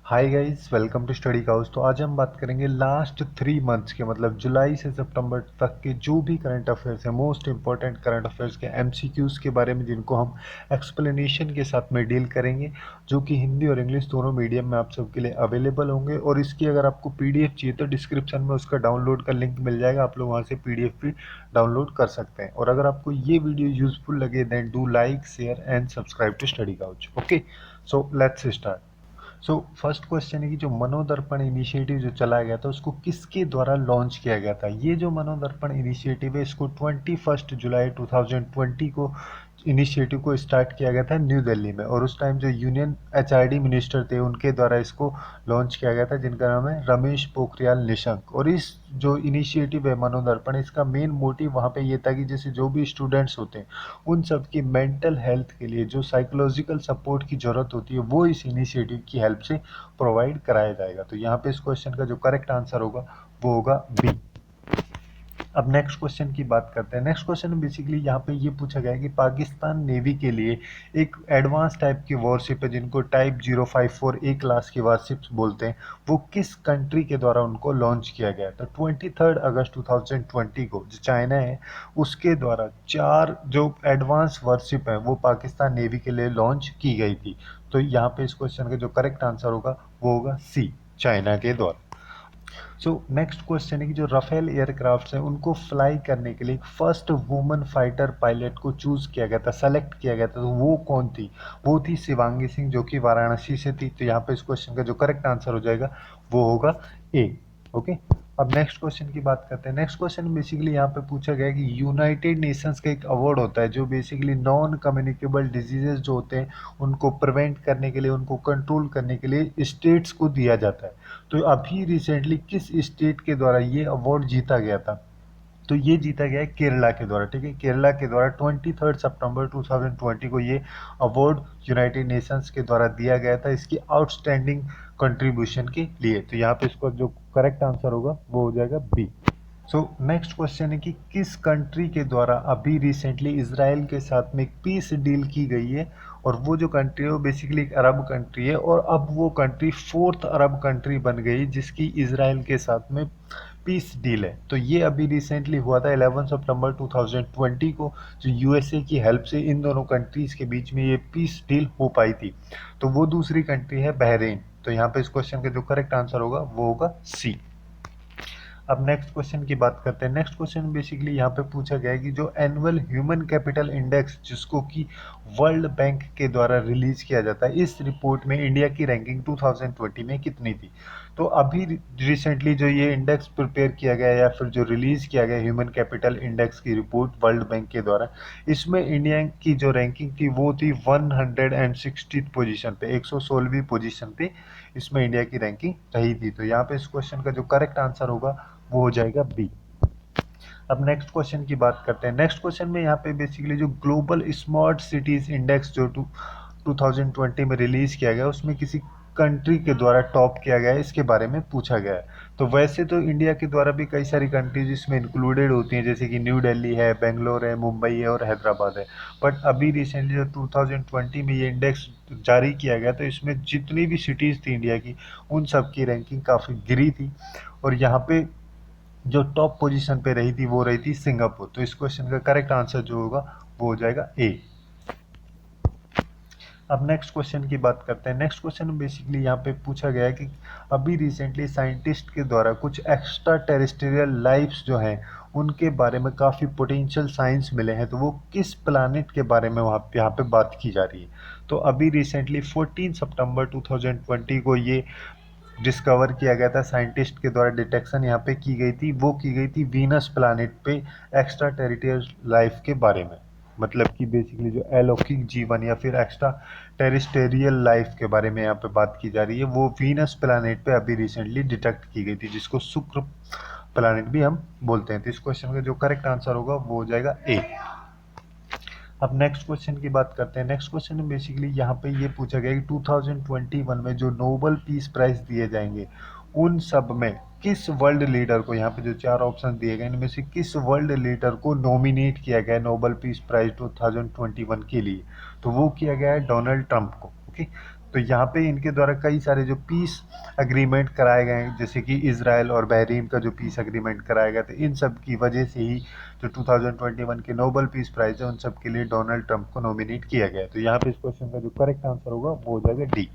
Hi guys, welcome to Study Couch. तो आज हम बात करेंगे लास्ट 3 मंथ्स के, मतलब जुलाई से सितंबर तक के जो भी करंट अफेयर्स हैं, मोस्ट इंपॉर्टेंट करंट अफेयर्स के एमसीक्यूज के बारे में, जिनको हम एक्सप्लेनेशन के साथ में डील करेंगे, जो कि हिंदी और इंग्लिश दोनों मीडियम में आप सबके लिए अवेलेबल होंगे। और इसकी अगर आपको पीडीएफ चाहिए तो डिस्क्रिप्शन में उसका डाउनलोड का लिंक मिल जाएगा, आप लोग वहाँ से पीडीएफ भी डाउनलोड कर सकते हैं। और अगर आपको ये वीडियो यूजफुल लगे then do like, share and subscribe to Study Couch. Okay, so let's start. First question है कि जो मनोदर्पण इनिशिएटिव जो चलाया गया था उसको किसके द्वारा लॉन्च किया गया था। ये जो मनोदर्पण इनिशिएटिव है इसको 21 जुलाई 2020 को इनिशिएटिव को स्टार्ट किया गया था न्यू दिल्ली में। और उस टाइम जो यूनियन एचआरडी मिनिस्टर थे उनके द्वारा इसको लॉन्च किया गया था, जिनका नाम है रमेश पोखरियाल निशंक। और इस जो इनिशिएटिव है मनोदर्पण, इसका मेन मोटिव वहाँ पे ये था कि जैसे जो भी स्टूडेंट्स होते हैं उन सब की मेंटल हेल्थ के लिए जो साइकोलॉजिकल सपोर्ट की ज़रूरत होती है वो इस इनिशिएटिव की हेल्प से प्रोवाइड कराया जाएगा। तो यहाँ पे इस क्वेश्चन का जो करेक्ट आंसर होगा वो होगा बी। अब नेक्स्ट क्वेश्चन की बात करते हैं। नेक्स्ट क्वेश्चन बेसिकली यहाँ पे ये पूछा गया है कि पाकिस्तान नेवी के लिए एक एडवांस टाइप की वॉरशिप है जिनको टाइप 054 ए क्लास की वॉरशिप्स बोलते हैं, वो किस कंट्री के द्वारा उनको लॉन्च किया गया। तो 23 अगस्त 2020 को जो चाइना है उसके द्वारा 4 जो एडवांस वॉरशिप है वो पाकिस्तान नेवी के लिए लॉन्च की गई थी। तो यहाँ पे इस क्वेश्चन का जो करेक्ट आंसर होगा वो होगा सी, चाइना के द्वारा। नेक्स्ट क्वेश्चन है कि जो राफेल एयरक्राफ्ट हैं उनको फ्लाई करने के लिए फर्स्ट वुमन फाइटर पायलट को चूज किया गया था, सेलेक्ट किया गया था, तो वो कौन थी। वो थी शिवांगी सिंह, जो कि वाराणसी से थी। तो यहाँ पे इस क्वेश्चन का जो करेक्ट आंसर हो जाएगा वो होगा ए। ओके, अब नेक्स्ट क्वेश्चन की बात करते हैं। नेक्स्ट क्वेश्चन बेसिकली यहाँ पे पूछा गया है कि यूनाइटेड नेशंस का एक अवार्ड होता है जो बेसिकली नॉन कम्युनिकेबल डिजीजेज जो होते हैं उनको प्रिवेंट करने के लिए, उनको कंट्रोल करने के लिए स्टेट्स को दिया जाता है। तो अभी रिसेंटली किस स्टेट के द्वारा ये अवार्ड जीता गया था। तो ये जीता गया है केरला के द्वारा। ठीक है, केरला के द्वारा 23 सितंबर 2020 को ये अवार्ड यूनाइटेड नेशंस के द्वारा दिया गया था इसकी आउटस्टैंडिंग कंट्रीब्यूशन के लिए। तो यहाँ पे इसका जो करेक्ट आंसर होगा वो हो जाएगा बी। नेक्स्ट क्वेश्चन है कि किस कंट्री के द्वारा अभी रिसेंटली इसराइल के साथ में एक पीस डील की गई है। और वो जो कंट्री है वो बेसिकली एक अरब कंट्री है, और अब वो कंट्री फोर्थ अरब कंट्री बन गई जिसकी इसराइल के साथ में पीस डील है। तो ये अभी रिसेंटली हुआ था 11 सितंबर 2020 को, जो यूएसए की हेल्प से इन दोनों कंट्रीज के बीच में ये पीस डील हो पाई थी। तो वो दूसरी कंट्री है बहरीन। तो यहाँ पे इस क्वेश्चन का जो करेक्ट आंसर होगा वो होगा सी। अब नेक्स्ट क्वेश्चन की बात करते हैं। नेक्स्ट क्वेश्चन बेसिकली यहाँ पे पूछा गया है कि जो एनुअल ह्यूमन कैपिटल इंडेक्स जिसको कि वर्ल्ड बैंक के द्वारा रिलीज किया जाता है, इस रिपोर्ट में इंडिया की रैंकिंग 2020 में कितनी थी। तो अभी रिसेंटली जो ये इंडेक्स प्रिपेयर किया गया या फिर जो रिलीज किया गया ह्यूमन कैपिटल इंडेक्स की रिपोर्ट वर्ल्ड बैंक के द्वारा, इसमें इंडिया की जो रैंकिंग थी वो थी 160 पोजीशन पे, 116वीं पोजीशन पे इसमें इंडिया की रैंकिंग रही थी। तो यहाँ पे इस क्वेश्चन का जो करेक्ट आंसर होगा वो हो जाएगा बी। अब नेक्स्ट क्वेश्चन की बात करते हैं। नेक्स्ट क्वेश्चन में यहाँ पे बेसिकली जो ग्लोबल स्मार्ट सिटीज इंडेक्स जो 2020 में रिलीज किया गया उसमें किसी कंट्री के द्वारा टॉप किया गया है, इसके बारे में पूछा गया है। तो वैसे तो इंडिया के द्वारा भी कई सारी कंट्रीज इसमें इंक्लूडेड होती हैं, जैसे कि न्यू दिल्ली है, बेंगलोर है, मुंबई है और हैदराबाद है। बट अभी रिसेंटली जो 2020 में ये इंडेक्स जारी किया गया तो इसमें जितनी भी सिटीज़ थी इंडिया की उन सब की रैंकिंग काफ़ी गिरी थी। और यहाँ पे जो टॉप पोजीशन पे रही थी वो रही थी सिंगापुर। तो इस क्वेश्चन का करेक्ट आंसर जो होगा वो हो जाएगा ए। अब नेक्स्ट क्वेश्चन की बात करते हैं। नेक्स्ट क्वेश्चन बेसिकली यहाँ पे पूछा गया है कि अभी रिसेंटली साइंटिस्ट के द्वारा कुछ एक्स्ट्रा टेरेस्ट्रियल लाइफ्स जो हैं उनके बारे में काफ़ी पोटेंशियल साइंस मिले हैं, तो वो किस प्लानिट के बारे में वहाँ पे यहाँ पे बात की जा रही है। तो अभी रिसेंटली 14 सितंबर 2020 को ये डिस्कवर किया गया था, साइंटिस्ट के द्वारा डिटेक्शन यहाँ पे की गई थी, वो की गई थी वीनस प्लैनेट पे एक्स्ट्रा टेरिटोरियल लाइफ के बारे में। मतलब कि बेसिकली जो अलौकिक जीवन या फिर एक्स्ट्रा टेरिस्टेरियल लाइफ के बारे में यहाँ पे बात की जा रही है, वो वीनस प्लैनेट पे अभी रिसेंटली डिटेक्ट की गई थी, जिसको शुक्र प्लैनेट भी हम बोलते हैं। तो इस क्वेश्चन का जो करेक्ट आंसर होगा वो हो जाएगा ए। अब नेक्स्ट क्वेश्चन की बात करते हैं। नेक्स्ट क्वेश्चन में बेसिकली यहाँ पे ये पूछा गया कि 2021 में जो नोबल पीस प्राइज दिए जाएंगे उन सब में किस वर्ल्ड लीडर को, यहाँ पे जो 4 ऑप्शन दिए गए इनमें से किस वर्ल्ड लीडर को नॉमिनेट किया गया है नोबल पीस प्राइज 2021 के लिए। तो वो किया गया है डोनाल्ड ट्रंप को। ओके, तो यहाँ पे इनके द्वारा कई सारे जो पीस अग्रीमेंट कराए गए हैं, जैसे कि इजराइल और बहरीन का जो पीस अग्रीमेंट कराया गया, तो इन सब की वजह से ही जो 2021 के नोबेल पीस प्राइज है उन सब के लिए डोनाल्ड ट्रंप को नॉमिनेट किया गया। तो यहाँ पे इस क्वेश्चन का जो करेक्ट आंसर होगा वो हो जाएगा डी।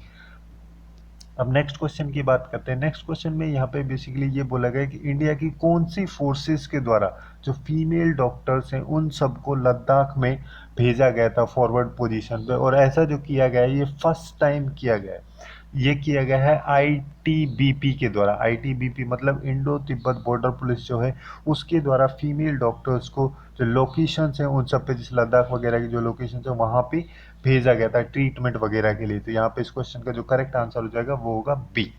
अब नेक्स्ट क्वेश्चन की बात करते हैं। नेक्स्ट क्वेश्चन में यहाँ पे बेसिकली ये बोला गया कि इंडिया की कौन सी फोर्सेस के द्वारा जो फीमेल डॉक्टर्स हैं उन सबको लद्दाख में भेजा गया था फॉरवर्ड पोजीशन पे, और ऐसा जो किया गया है ये फर्स्ट टाइम किया गया है। ये किया गया है आईटीबीपी के द्वारा। आईटीबीपी मतलब इंडो तिब्बत बॉर्डर पुलिस जो है उसके द्वारा फीमेल डॉक्टर्स को जो लोकेशंस हैं उन सब पे, जैसे लद्दाख वगैरह की जो लोकेशंस है वहाँ पे भेजा गया था ट्रीटमेंट वगैरह के लिए। तो यहाँ पे इस क्वेश्चन का जो करेक्ट आंसर हो जाएगा वो होगा बी।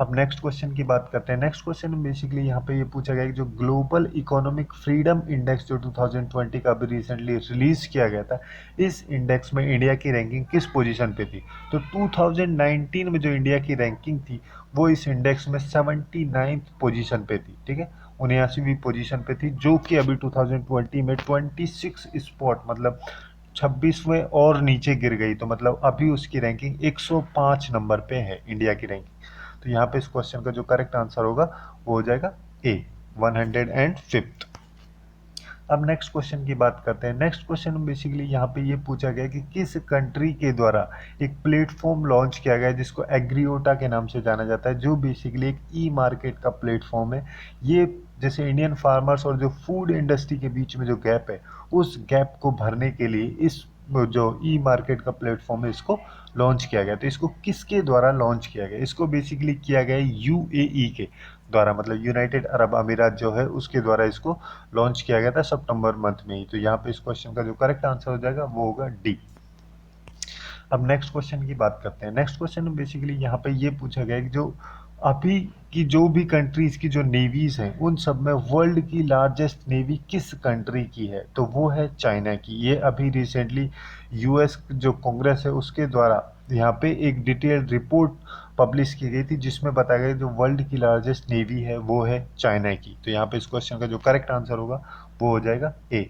अब नेक्स्ट क्वेश्चन की बात करते हैं। नेक्स्ट क्वेश्चन में बेसिकली यहाँ पे ये पूछा गया कि जो ग्लोबल इकोनॉमिक फ्रीडम इंडेक्स जो 2020 का अभी रिसेंटली रिलीज किया गया था, इस इंडेक्स में इंडिया की रैंकिंग किस पोजीशन पे थी? तो 2019 में जो इंडिया की रैंकिंग थी वो इस इंडेक्स में 79th पोजीशन पे थी, ठीक है, 79वीं पोजीशन पे थी, जो कि अभी 2020 में 26 स्पॉट मतलब 26वें और नीचे गिर गई। तो मतलब अभी उसकी रैंकिंग 105 नंबर पे है इंडिया की रैंकिंग। तो यहाँ पे इस क्वेश्चन का जो करेक्ट आंसर होगा वो हो जाएगा ए, 105th। अब नेक्स्ट क्वेश्चन की बात करते हैं। नेक्स्ट क्वेश्चन में बेसिकली यहाँ पे ये पूछा गया कि किस कंट्री के द्वारा एक प्लेटफॉर्म लॉन्च किया गया है जिसको एग्रीओटा के नाम से जाना जाता है, जो बेसिकली एक ई मार्केट का प्लेटफॉर्म है। ये जैसे इंडियन फार्मर्स और जो फूड इंडस्ट्री के बीच में जो गैप है उस गैप को भरने के लिए इस जो ई मार्केट का प्लेटफॉर्म है इसको लॉन्च किया गया। तो इसको किसके द्वारा लॉन्च किया गया? इसको बेसिकली किया गया यूएई के द्वारा, मतलब यूनाइटेड अरब अमीरात जो है उसके द्वारा इसको लॉन्च किया गया था सितंबर मंथ में ही। तो यहाँ पे इस क्वेश्चन का जो करेक्ट आंसर हो जाएगा वो होगा डी। अब नेक्स्ट क्वेश्चन की बात करते हैं। नेक्स्ट क्वेश्चन में बेसिकली यहाँ पे ये पूछा गया है कि जो अभी की जो भी कंट्रीज की जो नेवीज हैं उन सब में वर्ल्ड की लार्जेस्ट नेवी किस कंट्री की है? तो वो है चाइना की। ये अभी रिसेंटली यूएस जो कांग्रेस है उसके द्वारा यहाँ पे एक डिटेल्ड रिपोर्ट पब्लिश की गई थी जिसमें बताया गया जो वर्ल्ड की लार्जेस्ट नेवी है वो है चाइना की। तो यहाँ पे इस क्वेश्चन का जो करेक्ट आंसर होगा वो हो जाएगा ए।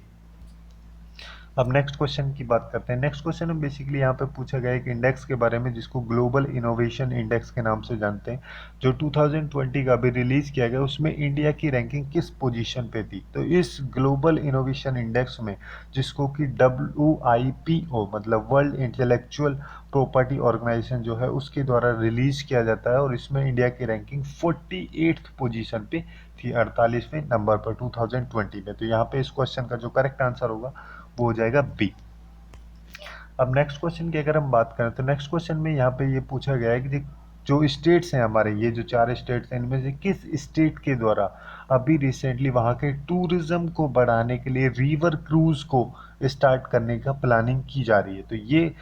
अब नेक्स्ट क्वेश्चन की बात करते हैं। नेक्स्ट क्वेश्चन में बेसिकली यहाँ पे पूछा गया एक इंडेक्स के बारे में जिसको ग्लोबल इनोवेशन इंडेक्स के नाम से जानते हैं, जो 2020 का अभी रिलीज किया गया उसमें इंडिया की रैंकिंग किस पोजीशन पे थी? तो इस ग्लोबल इनोवेशन इंडेक्स में, जिसको कि WIPO मतलब वर्ल्ड इंटेलेक्चुअल प्रॉपर्टी ऑर्गेनाइजेशन जो है उसके द्वारा रिलीज किया जाता है, और इसमें इंडिया की रैंकिंग 48th पोजीशन पे थी, 48वें नंबर पर 2020 में। तो यहाँ पे इस क्वेश्चन का जो करेक्ट आंसर होगा वो हो जाएगा बी। अब नेक्स्ट क्वेश्चन की अगर हम बात करें तो नेक्स्ट क्वेश्चन में यहाँ पे ये पूछा गया है कि जो स्टेट्स हैं हमारे, ये जो 4 स्टेट्स हैं इनमें से किस स्टेट के द्वारा अभी रिसेंटली वहाँ के टूरिज्म को बढ़ाने के लिए रिवर क्रूज को स्टार्ट करने का प्लानिंग की जा रही है? तो ये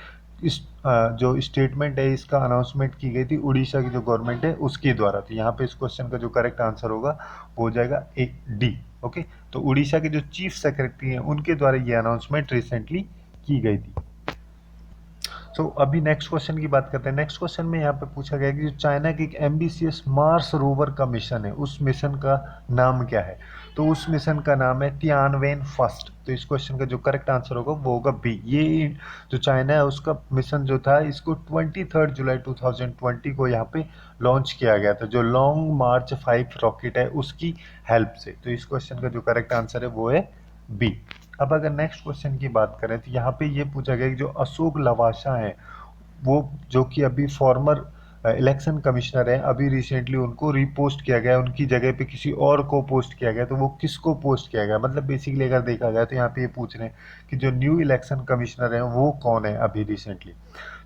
इस जो स्टेटमेंट है इसका अनाउंसमेंट की गई थी उड़ीसा की जो गवर्नमेंट है उसके द्वारा। तो यहाँ पे इस क्वेश्चन का जो करेक्ट आंसर होगा वो हो जाएगा ए डी। ओके, तो उड़ीसा के जो चीफ सेक्रेटरी हैं उनके द्वारा ये अनाउंसमेंट रिसेंटली की गई थी। सो अभी नेक्स्ट क्वेश्चन की बात करते हैं। नेक्स्ट क्वेश्चन में यहाँ पे पूछा गया कि जो चाइना की एक एम्बिशियस मार्स रोवर का मिशन है उस मिशन का नाम क्या है? तो उस मिशन का नाम है तियानवेन फर्स्ट। तो इस क्वेश्चन का जो करेक्ट आंसर होगा वो होगा बी। ये जो चाइना है उसका मिशन जो था इसको 23 जुलाई 2020 को यहाँ पे लॉन्च किया गया था, जो लॉन्ग मार्च 5 रॉकेट है उसकी हेल्प से। तो इस क्वेश्चन का जो करेक्ट आंसर है वो है बी। अब अगर नेक्स्ट क्वेश्चन की बात करें तो यहाँ पे ये पूछा गया कि जो अशोक लवासा हैं वो जो कि अभी फॉर्मर इलेक्शन कमिश्नर हैं, अभी रिसेंटली उनको रिपोस्ट किया गया, उनकी जगह पे किसी और को पोस्ट किया गया। तो वो किसको पोस्ट किया गया? मतलब बेसिकली अगर देखा जाए तो यहाँ पे ये पूछ रहे हैं कि जो न्यू इलेक्शन कमिश्नर हैं वो कौन है अभी रिसेंटली।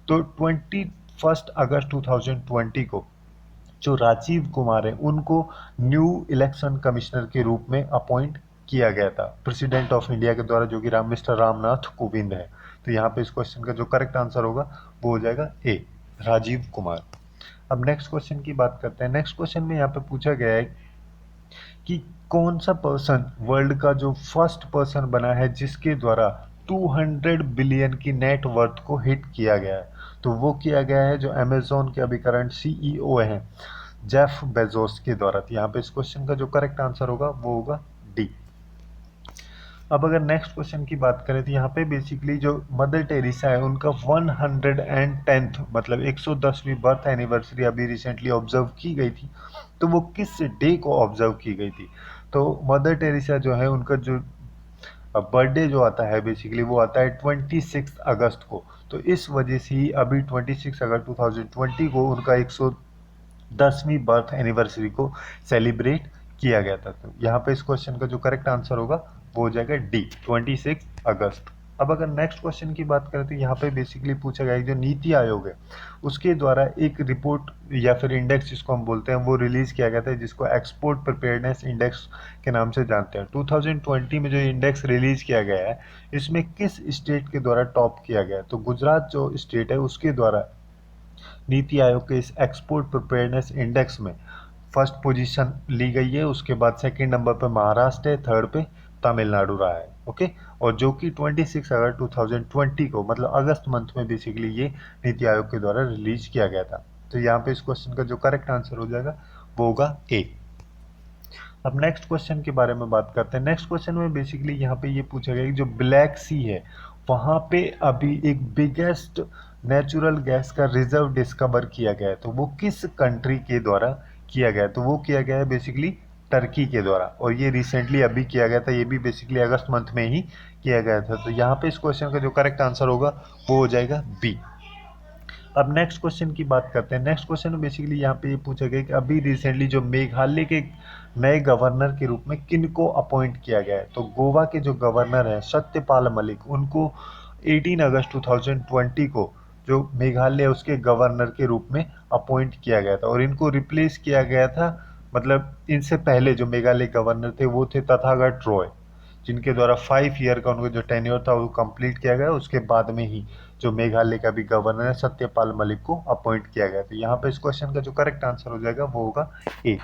तो 21 अगस्त 2020 को जो राजीव कुमार है उनको न्यू इलेक्शन कमिश्नर के रूप में अपॉइंट किया गया था प्रेसिडेंट ऑफ इंडिया के द्वारा, जो कि मिस्टर रामनाथ कोविंद है। तो यहाँ पे इस क्वेश्चन का जो करेक्ट आंसर होगा वो हो जाएगा ए, राजीव कुमार। अब नेक्स्ट क्वेश्चन की बात करते हैं। नेक्स्ट क्वेश्चन में यहाँ पे पूछा गया है कि कौन सा पर्सन वर्ल्ड का जो फर्स्ट पर्सन बना है जिसके द्वारा 200 बिलियन की नेट वर्थ को हिट किया गया है? तो वो किया गया है जो अमेजोन के अभी करंट CEO हैं जेफ बेजोस के द्वारा। तो यहाँ पे इस क्वेश्चन का जो करेक्ट आंसर होगा वो होगा डी। अब अगर नेक्स्ट क्वेश्चन की बात करें तो यहाँ पे बेसिकली जो मदर टेरेसा है उनका 110th मतलब 110वीं बर्थ एनिवर्सरी अभी रिसेंटली ऑब्जर्व की गई थी। तो वो किस डे को ऑब्जर्व की गई थी? तो मदर टेरेसा जो है उनका जो बर्थडे जो आता है बेसिकली वो आता है 26 अगस्त को। तो इस वजह से ही अभी 26 अगस्त 2020 को उनका 110वीं बर्थ एनिवर्सरी को सेलिब्रेट किया गया था। तो यहाँ पे इस क्वेश्चन का जो करेक्ट आंसर होगा वो हो जाएगा डी, 26 अगस्त। अब अगर नेक्स्ट क्वेश्चन की बात करें तो यहाँ पे बेसिकली पूछा गया है जो नीति आयोग है उसके द्वारा एक रिपोर्ट या फिर इंडेक्स जिसको हम बोलते हैं वो रिलीज किया गया था, जिसको एक्सपोर्ट प्रिपेयर्डनेस इंडेक्स के नाम से जानते हैं। 2020 में जो इंडेक्स रिलीज किया गया है इसमें किस स्टेट के द्वारा टॉप किया गया है? तो गुजरात जो स्टेट है उसके द्वारा नीति आयोग के इस एक्सपोर्ट प्रिपेयर्डनेस इंडेक्स में फर्स्ट पोजीशन ली गई है। उसके बाद सेकंड नंबर पे महाराष्ट्र है, थर्ड पे तमिलनाडु रहा है। ओके, और जो कि 26 अगस्त 2020 को मतलब अगस्त मंथ में बेसिकली ये नीति आयोग के द्वारा रिलीज किया गया था। तो यहाँ पे इस क्वेश्चन का जो करेक्ट आंसर हो जाएगा वो होगा ए। अब नेक्स्ट क्वेश्चन के बारे में बात करते हैं। नेक्स्ट क्वेश्चन में बेसिकली यहाँ पे ये पूछा गया कि जो ब्लैक सी है वहाँ पे अभी एक बिगेस्ट नेचुरल गैस का रिजर्व डिस्कवर किया गया है। तो वो किस कंट्री के द्वारा किया गया है? तो वो किया गया है बेसिकली टर्की के द्वारा, और ये रिसेंटली अभी किया गया था। ये भी बेसिकली अगस्त मंथ में ही किया गया था। तो यहाँ पे इस क्वेश्चन का जो करेक्ट आंसर होगा वो हो जाएगा बी। अब नेक्स्ट क्वेश्चन की बात करते हैं। नेक्स्ट क्वेश्चन में बेसिकली यहाँ पे ये पूछा गया कि अभी रिसेंटली जो मेघालय के नए गवर्नर के रूप में किन को अपॉइंट किया गया है? तो गोवा के जो गवर्नर हैं सत्यपाल मलिक, उनको 18 अगस्त 2020 को जो मेघालय है उसके गवर्नर के रूप में अपॉइंट किया गया था, और इनको रिप्लेस किया गया था मतलब इनसे पहले जो मेघालय गवर्नर थे वो थे तथागत रॉय, जिनके द्वारा 5 ईयर का उनका जो टेन्योर था वो कंप्लीट किया गया। उसके बाद में ही जो मेघालय का भी गवर्नर है सत्यपाल मलिक को अपॉइंट किया गया। तो यहाँ पे इस क्वेश्चन का जो करेक्ट आंसर हो जाएगा वो होगा ए।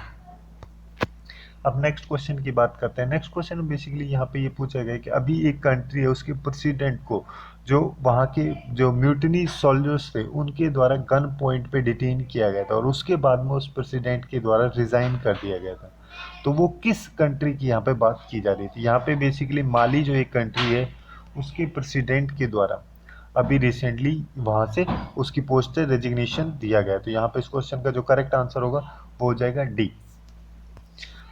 अब नेक्स्ट क्वेश्चन की बात करते हैं। नेक्स्ट क्वेश्चन में बेसिकली यहाँ पे ये पूछा गया कि अभी एक कंट्री है उसके प्रेसिडेंट को जो वहाँ के जो म्यूटिनी सोल्जर्स थे उनके द्वारा गन पॉइंट पे डिटेन किया गया था, और उसके बाद में उस प्रेसिडेंट के द्वारा रिजाइन कर दिया गया था। तो वो किस कंट्री की यहाँ पे बात की जा रही थी? यहाँ पे बेसिकली माली जो एक कंट्री है उसके प्रेसिडेंट के द्वारा अभी रिसेंटली वहाँ से उसकी पोस्ट से रेजिग्नेशन दिया गया। तो यहाँ पे इस क्वेश्चन का जो करेक्ट आंसर होगा वो हो जाएगा डी।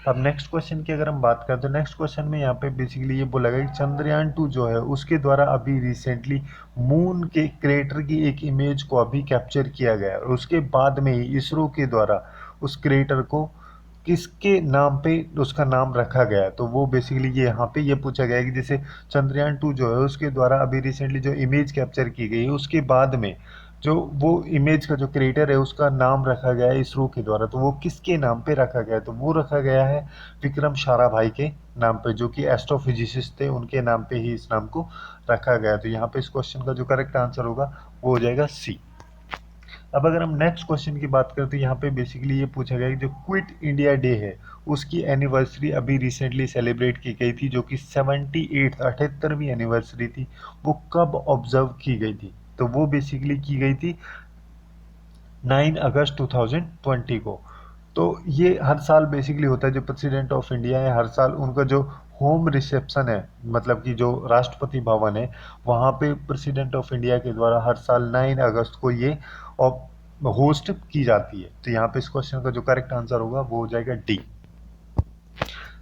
अब नेक्स्ट क्वेश्चन की अगर हम बात करें तो नेक्स्ट क्वेश्चन में यहाँ पे बेसिकली ये बोला गया कि चंद्रयान 2 जो है उसके द्वारा अभी रिसेंटली मून के क्रेटर की एक इमेज को अभी कैप्चर किया गया है, और उसके बाद में ही इसरो के द्वारा उस क्रेटर को किसके नाम पे उसका नाम रखा गया है? तो वो बेसिकली ये यहाँ पे ये पूछा गया है कि जैसे चंद्रयान 2 जो है उसके द्वारा अभी रिसेंटली जो इमेज कैप्चर की गई है उसके बाद में जो वो इमेज का जो क्रिएटर है उसका नाम रखा गया है इसरो के द्वारा। तो वो किसके नाम पे रखा गया है? तो वो रखा गया है विक्रम साराभाई के नाम पे, जो कि एस्ट्रोफिजिसिस्ट थे, उनके नाम पे ही इस नाम को रखा गया। तो यहाँ पे इस क्वेश्चन का जो करेक्ट आंसर होगा वो हो जाएगा सी। अब अगर हम नेक्स्ट क्वेश्चन की बात करें तो यहाँ पे बेसिकली ये पूछा गया कि जो क्विट इंडिया डे है उसकी एनिवर्सरी अभी रिसेंटली सेलिब्रेट की गई थी, जो कि 78वीं एनिवर्सरी थी। वो कब ऑब्जर्व की गई थी? तो वो बेसिकली की गई थी 9 अगस्त 2020 को। तो ये हर साल बेसिकली होता है, जो प्रेसिडेंट ऑफ इंडिया है हर साल उनका जो होम रिसेप्शन है मतलब कि जो राष्ट्रपति भवन है वहाँ पे प्रेसिडेंट ऑफ इंडिया के द्वारा हर साल 9 अगस्त को ये होस्ट की जाती है। तो यहाँ पे इस क्वेश्चन का जो करेक्ट आंसर होगा वो हो जाएगा डी।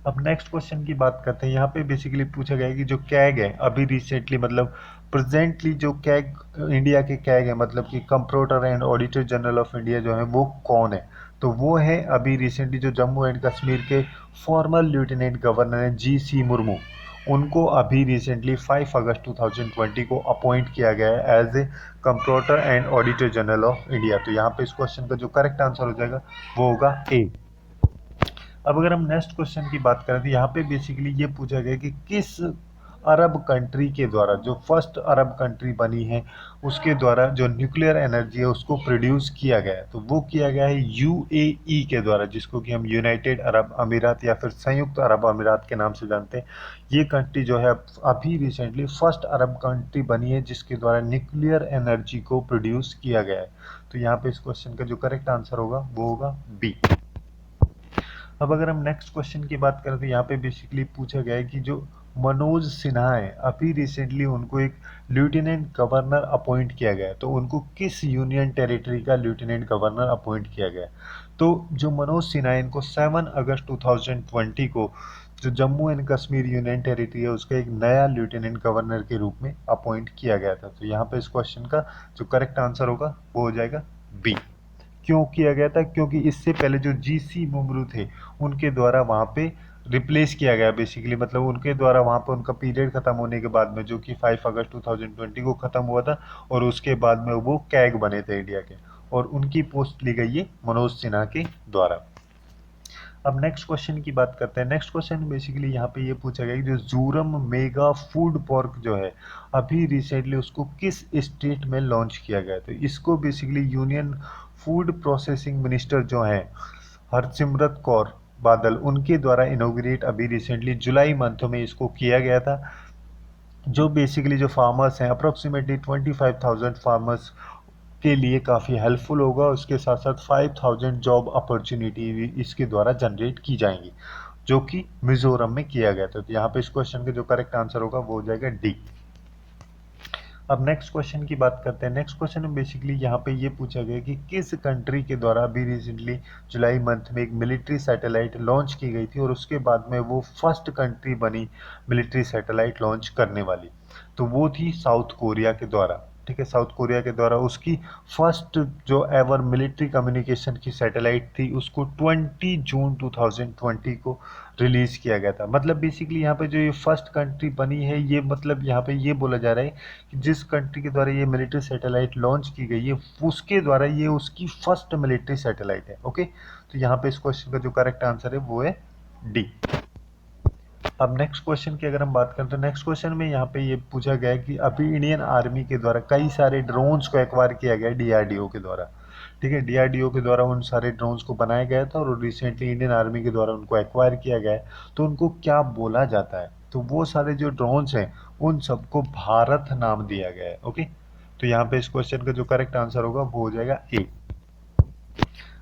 अब नेक्स्ट क्वेश्चन की बात करते हैं। यहाँ पे बेसिकली पूछा गया है कि जो कैग है अभी रिसेंटली मतलब प्रेजेंटली जो कैग इंडिया के कैग है मतलब कि comptroller and auditor general of India जो है वो कौन है? तो वो है अभी रिसेंटली जो जम्मू एंड कश्मीर के फॉर्मर लेफ्टिनेंट गवर्नर हैं जी.सी. मुर्मू। उनको अभी रिसेंटली 5 अगस्त 2020 को अपॉइंट किया गया है as a comptroller and auditor general of India. तो यहाँ पे इस क्वेश्चन का जो करेक्ट आंसर हो जाएगा वो होगा ए। अब अगर हम नेक्स्ट क्वेश्चन की बात करें तो यहाँ पे बेसिकली ये पूछा गया कि किस अरब कंट्री के द्वारा जो फर्स्ट अरब कंट्री बनी है उसके द्वारा जो न्यूक्लियर एनर्जी है उसको प्रोड्यूस किया गया है? तो वो किया गया है यूएई के द्वारा, जिसको कि हम यूनाइटेड अरब अमीरात या फिर संयुक्त अरब अमीरात के नाम से जानते हैं। ये कंट्री जो है अभी रिसेंटली फर्स्ट अरब कंट्री बनी है जिसके द्वारा न्यूक्लियर एनर्जी को प्रोड्यूस किया गया है। तो यहाँ पे इस क्वेश्चन का जो करेक्ट आंसर होगा वो होगा बी। अब अगर हम नेक्स्ट क्वेश्चन की बात करें तो यहाँ पे बेसिकली पूछा गया है कि जो मनोज सिन्हा है, अभी रिसेंटली उनको एक लेफ्टिनेंट गवर्नर अपॉइंट किया गया है। तो उनको किस यूनियन टेरिटरी का लेफ्टिनेंट गवर्नर अपॉइंट किया गया है? तो जो मनोज सिन्हा है, इनको 7 अगस्त 2020 को जो Jammu and Kashmir union territory है उसका एक नया लेफ्टिनेंट गवर्नर के रूप में अपॉइंट किया गया था। तो यहाँ पे इस क्वेश्चन का जो करेक्ट आंसर होगा वो हो जाएगा बी। क्यों किया गया था? क्योंकि इससे पहले जो जीसी मुर्मू थे उनके द्वारा वहाँ पे रिप्लेस किया गया बेसिकली, मतलब उनके द्वारा वहाँ पे उनका पीरियड खत्म होने के बाद में, जो कि 5 अगस्त 2020 को खत्म हुआ था, और उसके बाद में वो कैग बने थे इंडिया के, और उनकी पोस्ट ली गई है मनोज सिन्हा के द्वारा। अब नेक्स्ट क्वेश्चन की बात करते हैं। नेक्स्ट क्वेश्चन बेसिकली यहाँ पे ये पूछा गया कि जो जूरम मेगा फूड पार्क जो है अभी रिसेंटली उसको किस स्टेट में लॉन्च किया गया है? तो इसको basically union food processing minister जो हैं हरसिमरत कौर बादल, उनके द्वारा इनोग्रेट अभी रिसेंटली जुलाई मंथ में इसको किया गया था। जो बेसिकली जो फार्मर्स हैं अप्रोक्सीमेटली 25,000 फार्मर्स के लिए काफ़ी हेल्पफुल होगा। उसके साथ साथ 5,000 जॉब अपॉर्चुनिटी भी इसके द्वारा जनरेट की जाएंगी, जो कि मिजोरम में किया गया था। तो यहाँ पे इस क्वेश्चन का जो करेक्ट आंसर होगा वो हो जाएगा डी। अब नेक्स्ट क्वेश्चन की बात करते हैं। नेक्स्ट क्वेश्चन में बेसिकली यहाँ पे ये पूछा गया कि किस कंट्री के द्वारा अभी रिसेंटली जुलाई मंथ में एक मिलिट्री सैटेलाइट लॉन्च की गई थी, और उसके बाद में वो फर्स्ट कंट्री बनी मिलिट्री सैटेलाइट लॉन्च करने वाली। तो वो थी साउथ कोरिया के द्वारा। ठीक है, साउथ कोरिया के द्वारा उसकी फर्स्ट जो एवर मिलिट्री कम्युनिकेशन की सैटेलाइट थी उसको 20 जून 2020 को रिलीज किया गया था। मतलब बेसिकली यहाँ पे जो ये फर्स्ट कंट्री बनी है, ये मतलब यहाँ पे ये बोला जा रहा है कि जिस कंट्री के द्वारा ये मिलिट्री सैटेलाइट लॉन्च की गई है उसके द्वारा ये उसकी फर्स्ट मिलिट्री सैटेलाइट है। ओके, तो यहाँ पे इस क्वेश्चन का जो करेक्ट आंसर है वो है डी। अब नेक्स्ट क्वेश्चन की अगर हम बात करें तो नेक्स्ट क्वेश्चन में यहाँ पे ये पूछा गया है कि अभी इंडियन आर्मी के द्वारा कई सारे ड्रोन्स को एक्वायर किया गया है डीआरडीओ के द्वारा। ठीक है, डीआरडीओ के द्वारा उन सारे ड्रोन्स को बनाया गया था और रिसेंटली इंडियन आर्मी के द्वारा उनको एक्वायर किया गया है। तो उनको क्या बोला जाता है? तो वो सारे जो ड्रोन्स हैं उन सबको भारत नाम दिया गया है। ओके, तो यहाँ पे इस क्वेश्चन का जो करेक्ट आंसर होगा वो हो जाएगा ए।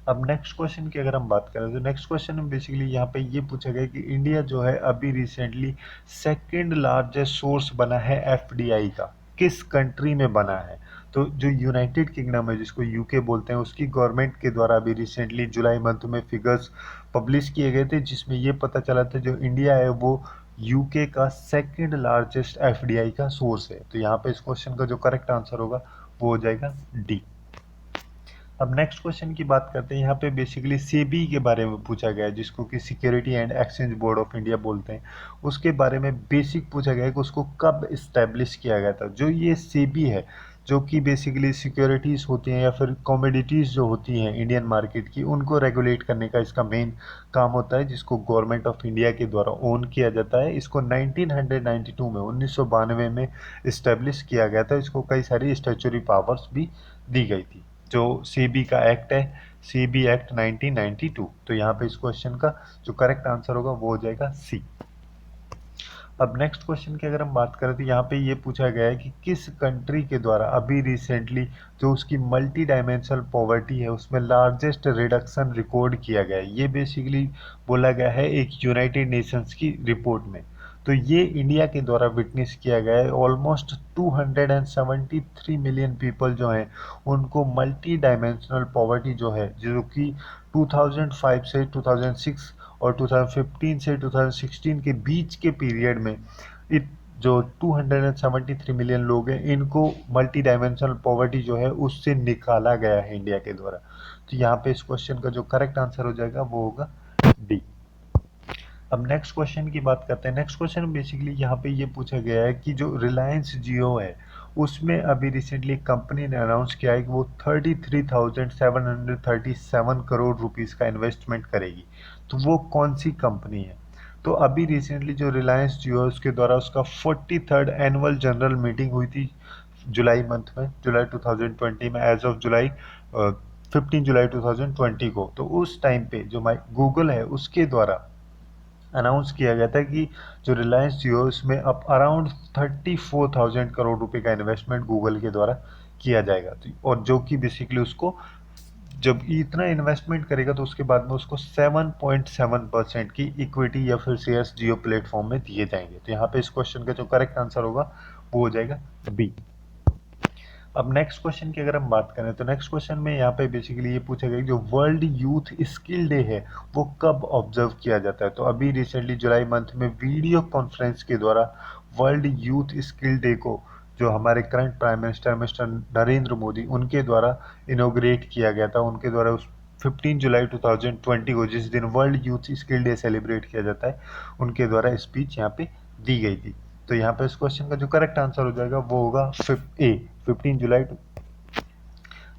अब नेक्स्ट क्वेश्चन की अगर हम बात करें तो नेक्स्ट क्वेश्चन में बेसिकली यहाँ पे ये पूछा गया कि इंडिया जो है अभी रिसेंटली सेकंड लार्जेस्ट सोर्स बना है एफडीआई का, किस कंट्री में बना है? तो जो यूनाइटेड किंगडम है जिसको यूके बोलते हैं, उसकी गवर्नमेंट के द्वारा अभी रिसेंटली जुलाई मंथ में फिगर्स पब्लिश किए गए थे, जिसमें ये पता चला था जो इंडिया है वो यूके का सेकंड लार्जेस्ट एफडीआई का सोर्स है। तो यहाँ पे इस क्वेश्चन का जो करेक्ट आंसर होगा वो हो जाएगा डी। अब नेक्स्ट क्वेश्चन की बात करते हैं। यहाँ पे बेसिकली सेबी के बारे में पूछा गया है, जिसको कि security and exchange board of India बोलते हैं। उसके बारे में बेसिक पूछा गया है कि उसको कब इस्टेब्लिश किया गया था। जो ये सेबी है, जो कि बेसिकली सिक्योरिटीज़ होती हैं या फिर कमोडिटीज़ जो होती हैं इंडियन मार्केट की, उनको रेगुलेट करने का इसका मेन काम होता है, जिसको गवर्नमेंट ऑफ इंडिया के द्वारा ओन किया जाता है। इसको 1992 में 1992 में इस्टेब्लिश किया गया था। इसको कई सारी स्टैट्यूटरी पावर्स भी दी गई थी। जो सीबी का एक्ट है, सीबी एक्ट 1992। तो यहाँ पे इस क्वेश्चन का जो करेक्ट आंसर होगा वो हो जाएगा सी। अब नेक्स्ट क्वेश्चन की अगर हम बात करें तो यहाँ पे ये पूछा गया है कि किस कंट्री के द्वारा अभी रिसेंटली जो उसकी मल्टी डायमेंशनल पॉवर्टी है उसमें लार्जेस्ट रिडक्शन रिकॉर्ड किया गया है। ये बेसिकली बोला गया है एक यूनाइटेड नेशंस की रिपोर्ट में। तो ये इंडिया के द्वारा विटनेस किया गया है। ऑलमोस्ट 273 मिलियन पीपल जो हैं उनको मल्टी डायमेंशनल पॉवर्टी जो है, जो कि 2005 से 2006 और 2015 से 2016 के बीच के पीरियड में जो 273 मिलियन लोग हैं इनको मल्टी डायमेंशनल पॉवर्टी जो है उससे निकाला गया है इंडिया के द्वारा। तो यहाँ पे इस क्वेश्चन का जो करेक्ट आंसर हो जाएगा वो होगा डी। अब नेक्स्ट क्वेश्चन की बात करते हैं। नेक्स्ट क्वेश्चन बेसिकली यहाँ पे ये पूछा गया है कि जो रिलायंस जियो है उसमें अभी रिसेंटली कंपनी ने अनाउंस किया है कि वो 33,737 करोड़ रुपीस का इन्वेस्टमेंट करेगी। तो वो कौन सी कंपनी है? तो अभी रिसेंटली जो रिलायंस जियो है उसके द्वारा उसका 43rd एनुअल जनरल मीटिंग हुई थी जुलाई मंथ में, जुलाई 2020 में, एज ऑफ जुलाई 15 जुलाई 2020 को। तो उस टाइम पे जो गूगल है उसके द्वारा अनाउंस किया गया था कि जो रिलायंस जियो उसमें अब अराउंड 34,000 करोड़ रुपए का इन्वेस्टमेंट गूगल के द्वारा किया जाएगा। और जो कि बेसिकली उसको जब इतना इन्वेस्टमेंट करेगा तो उसके बाद में उसको 7.7% की इक्विटी या फिर शेयर्स जियो प्लेटफॉर्म में दिए जाएंगे। तो यहाँ पे इस क्वेश्चन का जो करेक्ट आंसर होगा वो हो जाएगा बी। अब नेक्स्ट क्वेश्चन की अगर हम बात करें तो नेक्स्ट क्वेश्चन में यहाँ पे बेसिकली ये पूछा गया कि जो वर्ल्ड यूथ स्किल डे है वो कब ऑब्जर्व किया जाता है। तो अभी रिसेंटली जुलाई मंथ में वीडियो कॉन्फ्रेंस के द्वारा वर्ल्ड यूथ स्किल डे को जो हमारे current prime minister mister Narendra Modi उनके द्वारा इनोग्रेट किया गया था। उनके द्वारा उस 15 जुलाई 2020 को जिस दिन world youth skill day celebrate किया जाता है उनके द्वारा स्पीच यहाँ पे दी गई थी। तो यहाँ पे इस क्वेश्चन का जो करेक्ट आंसर हो जाएगा वो होगा ए 15 जुलाई।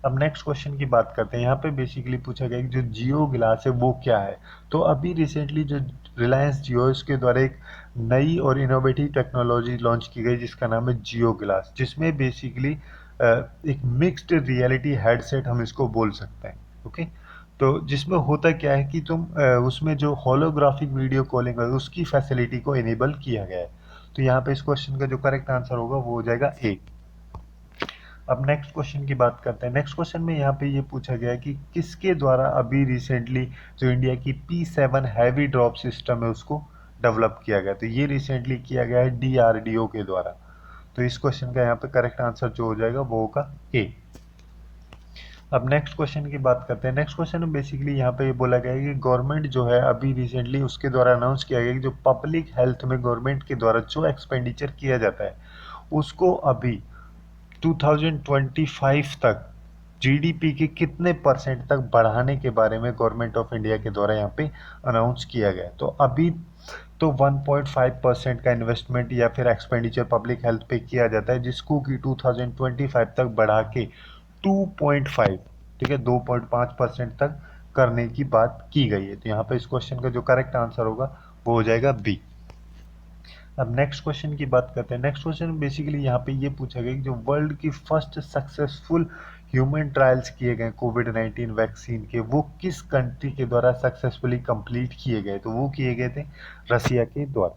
अब नेक्स्ट क्वेश्चन की बात करते हैं। यहाँ पे बेसिकली पूछा गया कि जो जियो ग्लास है वो क्या है। तो अभी रिसेंटली जो रिलायंस जियो इसके द्वारा एक नई और इनोवेटिव टेक्नोलॉजी लॉन्च की गई जिसका नाम है जियो ग्लास, जिसमें बेसिकली एक मिक्स्ड रियलिटी हेडसेट हम इसको बोल सकते हैं। ओके, तो जिसमें होता क्या है कि तुम उसमें जो होलोग्राफिक वीडियो कॉलिंग है उसकी फैसिलिटी को इनेबल किया गया है। तो यहाँ पे इस क्वेश्चन का जो करेक्ट आंसर होगा वो हो जाएगा ए। अब नेक्स्ट क्वेश्चन की बात करते हैं। नेक्स्ट क्वेश्चन में यहाँ पे ये पूछा गया है कि किसके द्वारा अभी रिसेंटली जो इंडिया की P7 हैवी ड्रॉप सिस्टम है उसको डेवलप किया गया। तो ये रिसेंटली किया गया है DRDO के द्वारा। तो इस क्वेश्चन का यहाँ पे करेक्ट आंसर जो हो जाएगा वो होगा ए। अब नेक्स्ट क्वेश्चन की बात करते हैं। नेक्स्ट क्वेश्चन में बेसिकली यहाँ पे ये बोला गया है कि गवर्नमेंट जो है अभी रिसेंटली उसके द्वारा अनाउंस किया गया कि जो पब्लिक हेल्थ में गवर्नमेंट के द्वारा जो एक्सपेंडिचर किया जाता है उसको अभी 2025 तक जीडीपी के कितने परसेंट तक बढ़ाने के बारे में गवर्नमेंट ऑफ इंडिया के द्वारा यहाँ पे अनाउंस किया गया। तो अभी तो 1.5% का इन्वेस्टमेंट या फिर एक्सपेंडिचर पब्लिक हेल्थ पे किया जाता है जिसको कि 2025 तक बढ़ा के 2.5, ठीक है, 2.5% तक करने की बात की गई है। तो यहाँ पे इस क्वेश्चन का जो करेक्ट आंसर होगा वो हो जाएगा बी। अब नेक्स्ट क्वेश्चन की बात करते हैं। नेक्स्ट क्वेश्चन बेसिकली यहाँ पे ये पूछा गया कि जो वर्ल्ड की फर्स्ट सक्सेसफुल ह्यूमन ट्रायल्स किए गए कोविड-19 वैक्सीन के वो किस कंट्री के द्वारा सक्सेसफुली कंप्लीट किए गए। तो वो किए गए थे रसिया के द्वारा।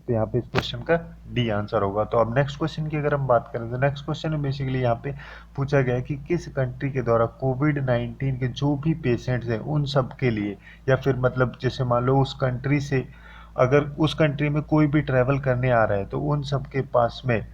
तो यहाँ पे इस क्वेश्चन का डी आंसर होगा। तो अब नेक्स्ट क्वेश्चन की अगर हम बात करें तो नेक्स्ट क्वेश्चन में बेसिकली यहाँ पे पूछा गया है कि किस कंट्री के द्वारा कोविड-19 के जो भी पेशेंट्स हैं उन सब के लिए या फिर मतलब जैसे मान लो उस कंट्री से अगर उस कंट्री में कोई भी ट्रैवल करने आ रहा है तो उन सब के पास में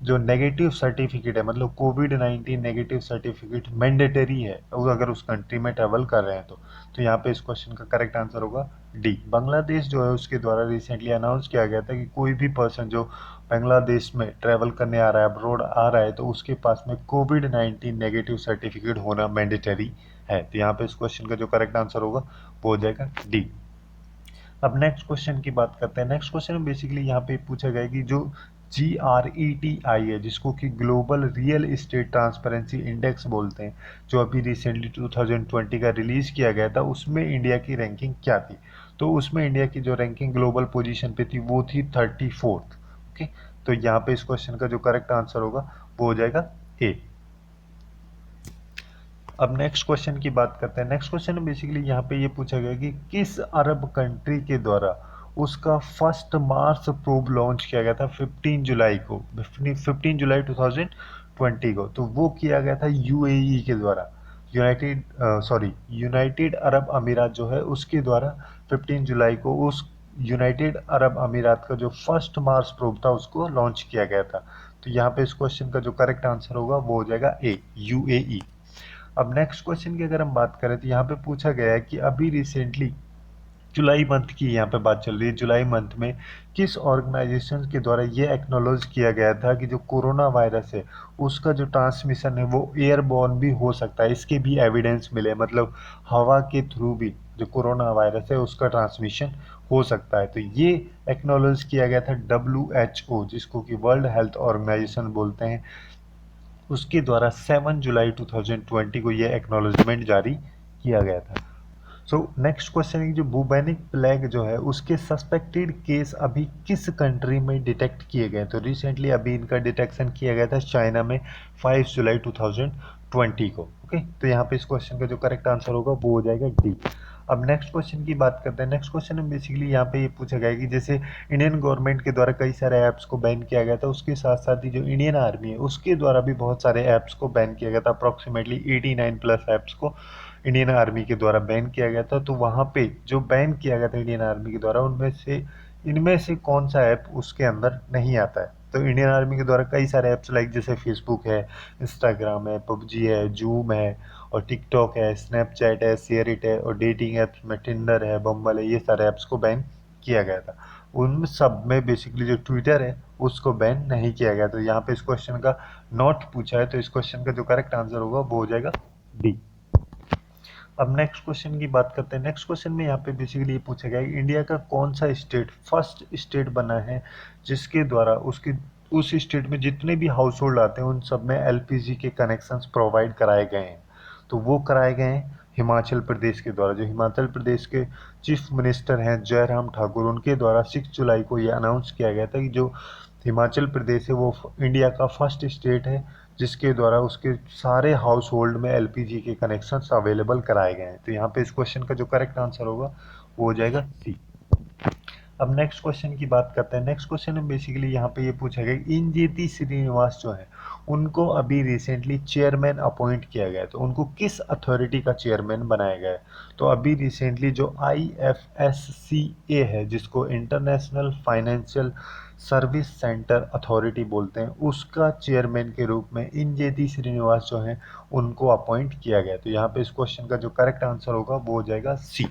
जो नेगेटिव सर्टिफिकेट है मतलब कोविड-19 नेगेटिव सर्टिफिकेट मैंडेटरी है अगर उस कंट्री में ट्रैवल कर रहे हैं तो यहाँ पे इस क्वेश्चन का करेक्ट आंसर होगा डी। बांग्लादेश जो है उसके द्वारा रिसेंटली अनाउंस किया गया था कि कोई भी पर्सन जो बांग्लादेश में ट्रैवल करने आ रहा है अब्रोड आ रहा है तो उसके पास में कोविड-19 नेगेटिव सर्टिफिकेट होना मैंडेटरी है। तो यहाँ पे इस क्वेश्चन का जो करेक्ट आंसर होगा वो हो जाएगा डी। अब नेक्स्ट क्वेश्चन की बात करते हैं। नेक्स्ट क्वेश्चन में बेसिकली यहाँ पे पूछा गया कि जो GRETI है जिसको कि global real estate transparency index बोलते हैं जो अभी रिसेंटली 2020 का रिलीज किया गया था उसमें इंडिया की रैंकिंग क्या थी। तो उसमें इंडिया की जो रैंकिंग ग्लोबल पोजीशन पे थी वो थी 34th। ओके, तो यहाँ पे इस क्वेश्चन का जो करेक्ट आंसर होगा वो हो जाएगा ए। अब नेक्स्ट क्वेश्चन की बात करते हैं। नेक्स्ट क्वेश्चन में बेसिकली यहाँ पे ये पूछा गया कि किस अरब कंट्री के द्वारा उसका फर्स्ट मार्स प्रोब लॉन्च किया गया था 15 जुलाई को 15 जुलाई 2020 को। तो वो किया गया था यूएई के द्वारा, यूनाइटेड अरब अमीरात जो है उसके द्वारा 15 जुलाई को उस यूनाइटेड अरब अमीरात का जो फर्स्ट मार्स प्रोब था उसको लॉन्च किया गया था। तो यहाँ पे इस क्वेश्चन का जो करेक्ट आंसर होगा वो हो जाएगा ए यूएई। अब नेक्स्ट क्वेश्चन की अगर हम बात करें तो यहाँ पे पूछा गया है कि अभी रिसेंटली जुलाई मंथ की यहाँ पे बात चल रही है। जुलाई मंथ में किस ऑर्गेनाइजेशन के द्वारा ये एक्नॉलेज किया गया था कि जो कोरोना वायरस है उसका जो ट्रांसमिशन है वो एयरबॉर्न भी हो सकता है। इसके भी एविडेंस मिले, मतलब हवा के थ्रू भी जो कोरोना वायरस है उसका ट्रांसमिशन हो सकता है। तो ये एक्नॉलेज किया गया था WHO जिसको कि वर्ल्ड हेल्थ ऑर्गेनाइजेशन बोलते हैं उसके द्वारा 7 जुलाई 2020 को यह एक्नॉलेजमेंट जारी किया गया था। सो नेक्स्ट क्वेश्चन है जो बुबेनिक प्लेग जो है उसके सस्पेक्टेड केस अभी किस कंट्री में डिटेक्ट किए गए। तो रिसेंटली अभी इनका डिटेक्शन किया गया था चाइना में 5 जुलाई 2020 को। ओके, तो यहाँ पे इस क्वेश्चन का जो करेक्ट आंसर होगा वो हो जाएगा डी। अब नेक्स्ट क्वेश्चन की बात करते हैं। नेक्स्ट क्वेश्चन में बेसिकली यहाँ पे ये पूछा गया है कि जैसे इंडियन गवर्नमेंट के द्वारा कई सारे ऐप्स को बैन किया गया था, उसके साथ साथ ही जो इंडियन आर्मी है उसके द्वारा भी बहुत सारे ऐप्स को बैन किया गया था। अप्रॉक्सीमेटली 89 प्लस ऐप्स को इंडियन आर्मी के द्वारा बैन किया गया था। तो वहाँ पे जो बैन किया गया था इंडियन आर्मी के द्वारा, उनमें से इनमें से कौन सा ऐप उसके अंदर नहीं आता है? तो इंडियन आर्मी के द्वारा कई सारे ऐप्स लाइक जैसे फेसबुक है, इंस्टाग्राम है, पबजी है, जूम है और टिकटॉक है, स्नैपचैट है, शेयरिट है और डेटिंग ऐप्स में टिंडर है, बम्बल है, ये सारे ऐप्स को बैन किया गया था। उन सब में बेसिकली जो ट्विटर है उसको बैन नहीं किया गया। तो यहाँ पे इस क्वेश्चन का नॉट पूछा है, तो इस क्वेश्चन का जो करेक्ट आंसर होगा वो हो जाएगा डी। अब नेक्स्ट क्वेश्चन की बात करते हैं। नेक्स्ट क्वेश्चन में यहाँ पे बेसिकली ये पूछा गया है इंडिया का कौन सा स्टेट फर्स्ट स्टेट बना है जिसके द्वारा उसके उस स्टेट में जितने भी हाउस होल्ड आते हैं उन सब में एलपीजी के कनेक्शंस प्रोवाइड कराए गए हैं। तो वो कराए गए हैं हिमाचल प्रदेश के द्वारा। जो हिमाचल प्रदेश के चीफ मिनिस्टर हैं जयराम ठाकुर, उनके द्वारा 6 जुलाई को ये अनाउंस किया गया था कि जो हिमाचल प्रदेश है वो इंडिया का फर्स्ट स्टेट है जिसके द्वारा उसके सारे हाउस होल्ड में एलपीजी के कनेक्शंस अवेलेबल कराए गए हैं। तो यहाँ पे इस क्वेश्चन का जो करेक्ट आंसर होगा वो हो जाएगा सी। अब नेक्स्ट क्वेश्चन की बात करते हैं। नेक्स्ट क्वेश्चन में बेसिकली यहाँ पे ये पूछा गया इंजेती श्रीनिवास जो है उनको अभी रिसेंटली चेयरमैन अपॉइंट किया गया है, तो उनको किस अथॉरिटी का चेयरमैन बनाया गया है? तो अभी रिसेंटली जो IFSCA है जिसको international financial service centre authority बोलते हैं, उसका चेयरमैन के रूप में इंजेती श्रीनिवास जो है उनको अपॉइंट किया गया है। तो यहाँ पे इस क्वेश्चन का जो करेक्ट आंसर होगा वो हो जाएगा सी।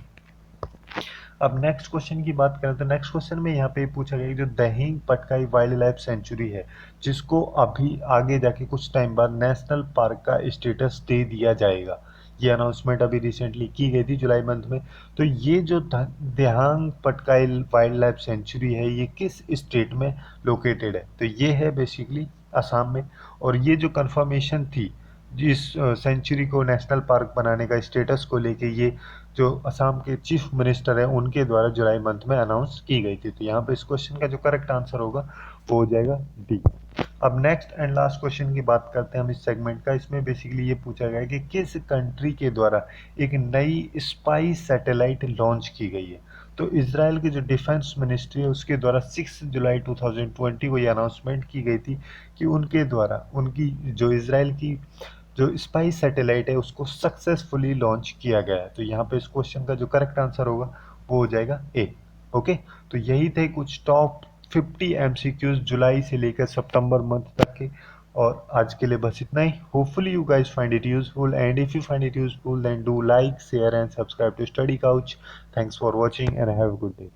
अब नेक्स्ट क्वेश्चन की बात करें तो नेक्स्ट क्वेश्चन में यहाँ पे पूछा गया कि जो दहिंग पटकाई वाइल्ड लाइफ सेंचुरी है जिसको अभी आगे जाके कुछ टाइम बाद नेशनल पार्क का स्टेटस दे दिया जाएगा, ये अनाउंसमेंट अभी रिसेंटली की गई थी जुलाई मंथ में। तो ये जो दहिंग पटकाई वाइल्ड लाइफ सेंचुरी है ये किस स्टेट में लोकेटेड है? तो ये है बेसिकली असम में। और ये जो कंफर्मेशन थी जिस सेंचुरी को नेशनल पार्क बनाने का स्टेटस को लेके, ये जो असम के चीफ मिनिस्टर हैं उनके द्वारा जुलाई मंथ में अनाउंस की गई थी। तो यहाँ पे इस क्वेश्चन का जो करेक्ट आंसर होगा वो हो जाएगा डी। अब नेक्स्ट एंड लास्ट क्वेश्चन की बात करते हैं हम इस सेगमेंट का। इसमें बेसिकली ये पूछा गया है कि किस कंट्री के द्वारा एक नई स्पाई सैटेलाइट लॉन्च की गई है? तो इसराइल की जो डिफेंस मिनिस्ट्री है उसके द्वारा 6 जुलाई 2020 को ये अनाउंसमेंट की गई थी कि उनके द्वारा उनकी जो इसराइल की जो स्पाई सैटेलाइट है उसको सक्सेसफुली लॉन्च किया गया है। तो यहाँ पे इस क्वेश्चन का जो करेक्ट आंसर होगा वो हो जाएगा ए। ओके, तो यही थे कुछ टॉप 50 MCQs जुलाई से लेकर सितंबर मंथ तक के। और आज के लिए बस इतना ही। Hopefully you guys find it useful and if you find it useful then do like share and subscribe to Study Couch. Thanks for watching and have a good day.